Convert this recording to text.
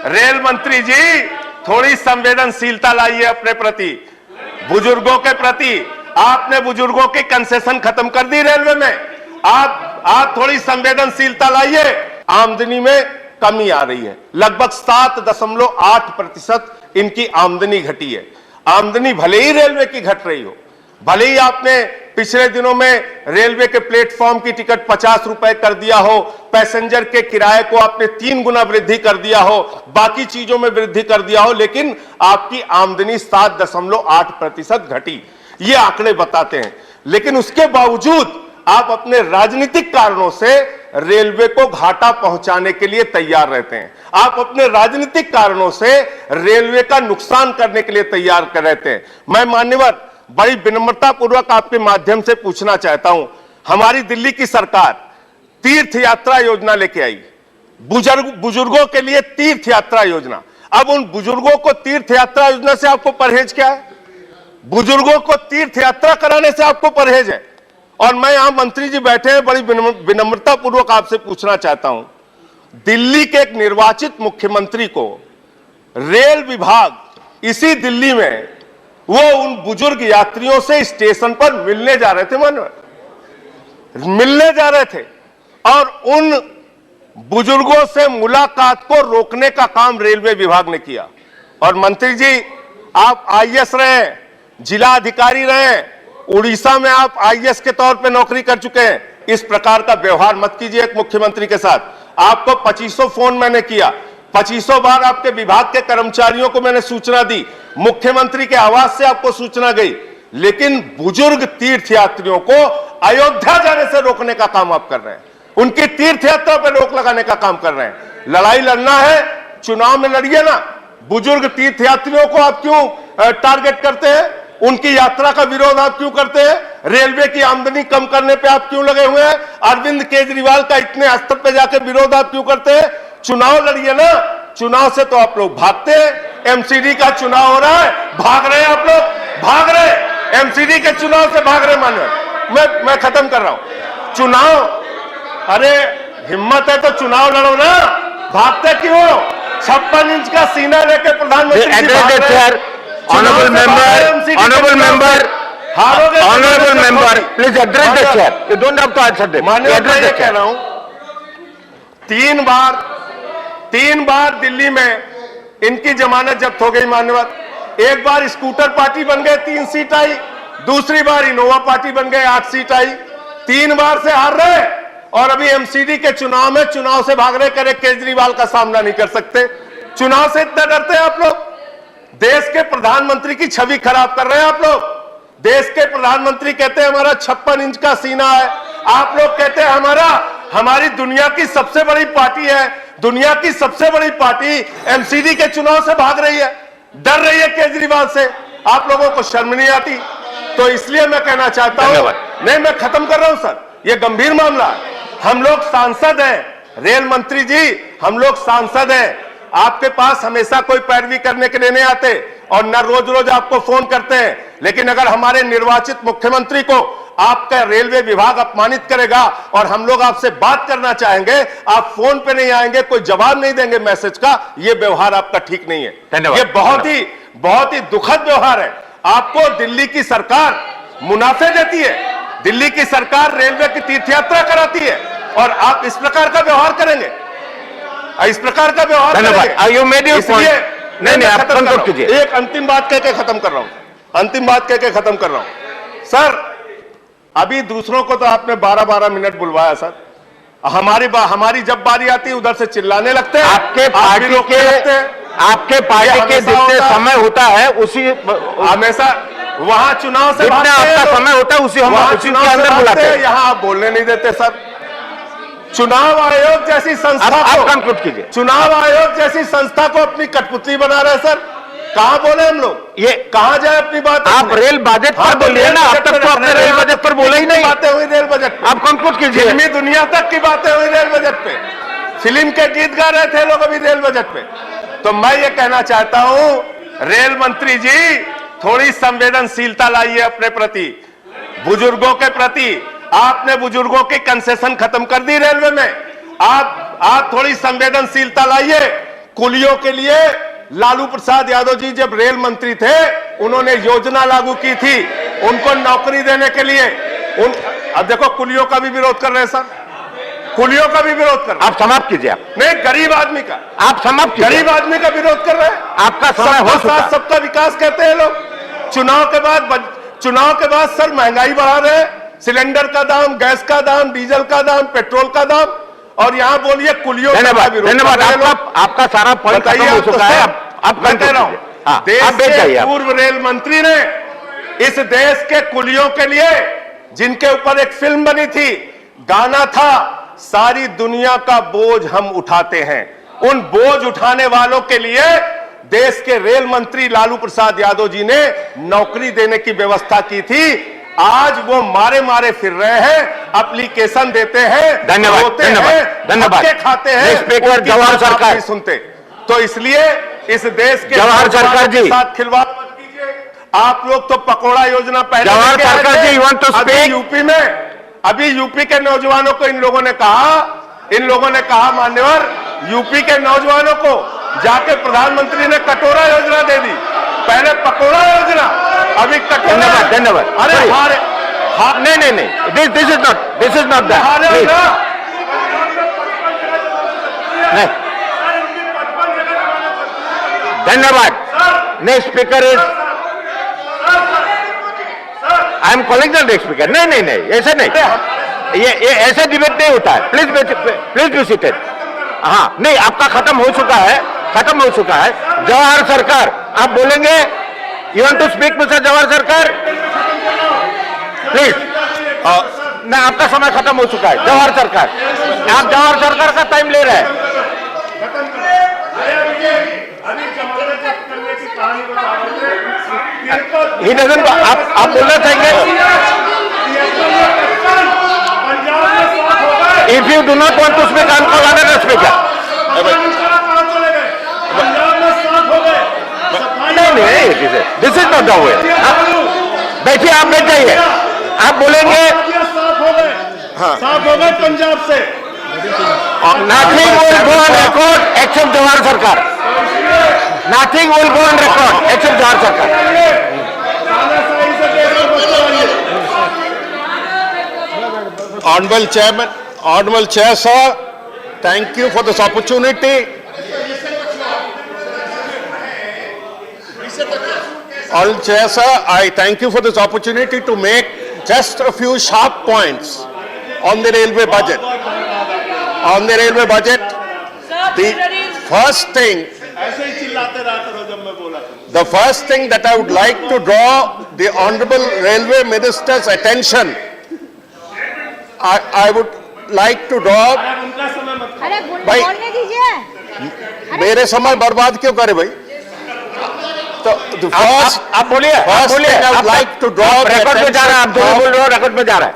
Rail मंत्री जी थोड़ी संवेदनशीलता लाइए अपने प्रति, बुजुर्गों के प्रति। आपने बुजुर्गों की कंसेशन खत्म कर दी रेलवे में। आप थोड़ी संवेदनशीलता लाइए। आमदनी में कमी आ रही है, लगभग 7.8% इनकी आमदनी घटी है। आमदनी भले ही रेलवे की घट रही हो, भले ही आपने पिछले दिनों में रेलवे के प्लेटफॉर्म की टिकट 50 रुपए कर दिया हो, पैसेंजर के किराए को आपने 3 गुना वृद्धि कर दिया हो, बाकी चीजों में वृद्धि कर दिया हो, लेकिन आपकी आमदनी 7.8% घटी। ये आंकड़े बताते हैं। लेकिन उसके बावजूद आप अपने राजनीतिक कारणों से रेलवे को घाटा पहुंचाने के लिए तैयार रहते हैं। आप अपने राजनीतिक कारणों से रेलवे का नुकसान करने के लिए तैयार रहते हैं। मैं मान्यवर बड़ी विनम्रता पूर्वक आपके माध्यम से पूछना चाहता हूं, हमारी दिल्ली की सरकार तीर्थ यात्रा योजना लेके आई, बुजुर्गों के लिए तीर्थ यात्रा योजना। अब उन बुजुर्गों को तीर्थ यात्रा योजना से आपको परहेज क्या है? बुजुर्गों को तीर्थ यात्रा कराने से आपको परहेज है। और मैं यहां मंत्री जी बैठे हैं, बड़ी विनम्रता पूर्वक आपसे पूछना चाहता हूं, दिल्ली के एक निर्वाचित मुख्यमंत्री को रेल विभाग इसी दिल्ली में वो उन बुजुर्ग यात्रियों से स्टेशन पर मिलने जा रहे थे, मिलने जा रहे थे, और उन बुजुर्गों से मुलाकात को रोकने का काम रेलवे विभाग ने किया। और मंत्री जी, आप आईएएस रहे, जिला अधिकारी रहे, उड़ीसा में आप आईएएस के तौर पे नौकरी कर चुके हैं। इस प्रकार का व्यवहार मत कीजिए एक मुख्यमंत्री के साथ। आपको 2500 फोन मैंने किया, 2500 बार आपके विभाग के कर्मचारियों को मैंने सूचना दी, मुख्यमंत्री के आवास से आपको सूचना गई, लेकिन बुजुर्ग तीर्थ यात्रियों को अयोध्या जाने से रोकने का काम आप कर रहे हैं, उनकी तीर्थ यात्रा पर रोक लगाने का काम कर रहे हैं। लड़ाई लड़ना है, चुनाव में लड़िए ना। बुजुर्ग तीर्थ यात्रियों को आप क्यों टारगेट करते हैं? उनकी यात्रा का विरोध आप क्यों करते हैं? रेलवे की आमदनी कम करने पे आप क्यों लगे हुए हैं? अरविंद केजरीवाल का इतने स्तर पे जाके विरोध आप क्यों करते हैं? चुनाव लड़िए ना। चुनाव से तो आप लोग भागते हैं। एमसीडी का चुनाव हो रहा है, भाग रहे हैं आप लोग, भाग रहे। एमसीडी के चुनाव से भाग रहे मानो। मैं खत्म कर रहा हूं। चुनाव, अरे हिम्मत है तो चुनाव लड़ो ना, भागते क्यों? 56 इंच का सीना लेके प्रधानमंत्री जी भाग रहे हैं। Honorable member, please address the chair. You don't have to answer them. माननीय ये कह रहा हूं, 3 बार दिल्ली में इनकी जमानत जब्त हो गई मान्यवर। एक बार स्कूटर पार्टी बन गए, 3 सीट आई, दूसरी बार इनोवा पार्टी बन गए, 8 सीट आई। 3 बार से हार रहे, और अभी एमसीडी के चुनाव में चुनाव से भाग रहे। करे केजरीवाल का सामना नहीं कर सकते, चुनाव से इतना डरते हैं आप लोग। देश के प्रधानमंत्री की छवि खराब कर रहे हैं आप लोग। देश के प्रधानमंत्री कहते हैं हमारा 56 इंच का सीना है, आप लोग कहते हैं हमारी दुनिया की सबसे बड़ी पार्टी है। दुनिया की सबसे बड़ी पार्टी एमसीडी के चुनाव से भाग रही है, डर रही है केजरीवाल से। आप लोगों को शर्म नहीं आती? तो इसलिए मैं कहना चाहता हूं, नहीं मैं खत्म कर रहा हूं सर, यह गंभीर मामला है। हम लोग सांसद हैं, रेल मंत्री जी हम लोग सांसद हैं। आपके पास हमेशा कोई पैरवी करने के लिए नहीं आते, और न रोज रोज आपको फोन करते हैं। लेकिन अगर हमारे निर्वाचित मुख्यमंत्री को आपका रेलवे विभाग अपमानित करेगा और हम लोग आपसे बात करना चाहेंगे, आप फोन पे नहीं आएंगे, कोई जवाब नहीं देंगे मैसेज का, यह व्यवहार आपका ठीक नहीं है। ये बहुत ही दुखद व्यवहार है। आपको दिल्ली की सरकार मुनाफे देती है, दिल्ली की सरकार रेलवे की तीर्थयात्रा कराती है, और आप इस प्रकार का व्यवहार करेंगे, इस प्रकार का व्यवहार करेंगे। नहीं, आप कंक्लूड कीजिए। एक अंतिम बात कह के खत्म कर रहा हूं, सर अभी दूसरों को तो आपने 12-12 मिनट बुलवाया सर, हमारी जब बारी आती है उधर से चिल्लाने लगते हैं। आपके पार्टी के जितने समय होता है उसी हमेशा वहां चुनाव से आपका समय होता है उसी के अंदर बुलाते हैं, यहां आप बोलने नहीं देते सर। चुनाव आयोग जैसी संस्था को कंक्लूड कीजिए। चुनाव आयोग जैसी संस्था को अपनी कठपुतली बना रहे हैं सर। कहां बोले हम लोग, ये कहां जाए अपनी बात? आप रेल बजट पर बोलिए ना, अब तक तो आपने रेल बजट पर बोला ही नहीं। बातें हुई रेल बजट, आप कंक्लूड कीजिए। फिल्मी दुनिया तक की बातें हुई रेल बजट पे, फिल्म के गीत गा रहे थे लोग अभी रेल बजट पे। तो मैं ये कहना चाहता हूं, रेल मंत्री जी थोड़ी संवेदनशीलता लाइए अपने प्रति, बुजुर्गों के प्रति। आपने बुजुर्गों की कंसेशन खत्म कर दी रेलवे में, आप थोड़ी संवेदनशीलता लाइए। कुलियों के लिए लालू प्रसाद यादव जी जब रेल मंत्री थे, उन्होंने योजना लागू की थी उनको नौकरी देने के लिए। अब देखो कुलियों का भी विरोध कर रहे हैं सर, कुलियों का भी विरोध कर रहे हैं। आप समाप्त कीजिए। आप नहीं, गरीब आदमी का, आप समाप्त कीजिए। गरीब आदमी का विरोध कर रहे हैं। आपका समय हो सबका चुका साथ सबका विकास कहते हैं लोग। चुनाव के बाद सर महंगाई बढ़ा रहे हैं, सिलेंडर का दाम, गैस का दाम, डीजल का दाम, पेट्रोल का दाम, और यहां बोलिए कुलियों का विरोध। धन्यवाद। आपका सारा पॉइंट खत्म हो चुका है। अब मैं कह रहा हूं, देश के पूर्व रेल मंत्री ने इस देश के कुलियों के लिए, जिनके ऊपर एक फिल्म बनी थी, गाना था, सारी दुनिया का बोझ हम उठाते हैं, उन बोझ उठाने वालों के लिए देश के रेल मंत्री लालू प्रसाद यादव जी ने नौकरी देने की व्यवस्था की थी। आज वो मारे मारे फिर रहे हैं, एप्लीकेशन देते हैं, धन्यवाद, रोते धन्यवाद, हैं, धन्यवाद। धक्के खाते हैं, स्पीकर जवाहर सरकार नहीं सुनते। तो इसलिए इस देश के जवाहर सरकार जी साथ खिलवाड़ मत कीजिए। आप लोग तो पकौड़ा योजना पहले जवाहर सरकार जी, you want to speak? UP में, अभी यूपी के नौजवानों को इन लोगों ने कहा मान्यवर, यूपी के नौजवानों को जाके प्रधानमंत्री ने कटोरा योजना दे दी, पहले पकौड़ा योजना, अभी कटोरा। धन्यवाद। अरे नहीं, दिस इज नॉट दैट। नहीं, धन्यवाद। नहीं, speaker is, I am calling the next speaker. नहीं, ऐसे नहीं, ये ऐसे डिबेट नहीं होता है। Please be seated. हाँ, नहीं, आपका खत्म हो चुका है। जवाहर सरकार, आप बोलेंगे? You want to speak mister Jawahar Sarkar? Please. नहीं, आपका समय खत्म हो चुका है। जवाहर सरकार, आप जवाहर सरकार का टाइम ले रहे हैं। ही डजंट, आप बोलना चाहेंगे? If you do not want to speak, I am call another speaker. नहीं, this is not the way. बैठिए, आप बैठ जाइए। आप बोलेंगे? साफ हो गए पंजाब से। Nothing will go on record except Jawahar सरकार। Nothing will go on record except Jawahar सरकार। Honorable Chair, sir, thank you for this opportunity. Honorable Chair, sir, I thank you for this opportunity to make just a few sharp points on the railway budget. On the railway budget, the first thing that I would like to draw the Honorable Railway Minister's attention, I would like to draw भाई, मेरे समय बर्बाद क्यों करे भाई? तो आप बोलिए। I would like to draw record में जा रहा है, आप जो बोल रहे हो रिकॉर्ड में जा रहा है।